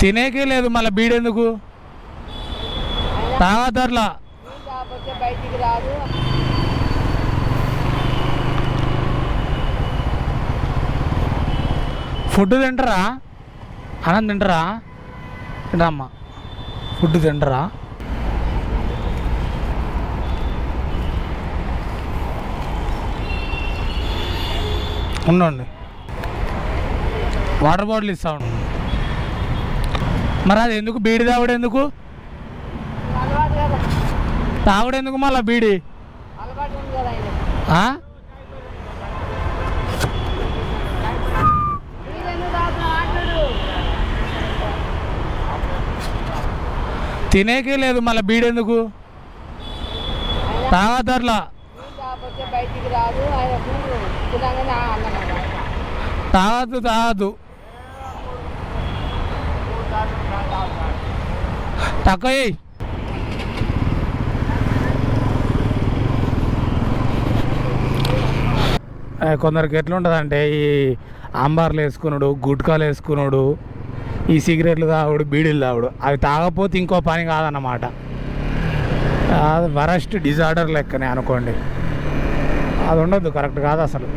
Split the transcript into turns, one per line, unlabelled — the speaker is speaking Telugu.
తినేకే లేదు, మళ్ళీ బీడెందుకు తాగదర్లా.
బయటికి రాదు.
ఫుడ్ తింటారా? అన్నం తింటారా? తింటామ్మా. ఫుడ్ తింటారా? ఉండండి, వాటర్ బాటిల్ ఇస్తా ఉండు. మరి అది ఎందుకు బీడి తాగుడు ఎందుకు?
అలవాటు కదా,
తాగుడు ఎందుకు మళ్ళీ బీడి?
అలవాటు ఉంది కదా ఆయన. మీరెందుకు తాగుతున్నావు అంటాడు.
తినేకే లేదు, మళ్ళీ బీడెందుకు తాగదర్లా.
కాకపోతే బయటికి రాదు. ఆయన తినగానే అన్నమాట
తాగదు తక్కువ. కొందరికి ఎట్లుంటుందంటే ఈ ఆంబార్లు వేసుకున్నాడు, గుట్కాలు వేసుకున్నాడు, ఈ సిగరెట్లు తాగుడు, బీడీలు తాగుడు, అవి తాగకపోతే ఇంకో పని కాదన్నమాట. అది వరస్ట్ డిజార్డర్ లెక్కనే అనుకోండి. అది ఉండదు, కరెక్ట్ కాదు అసలు.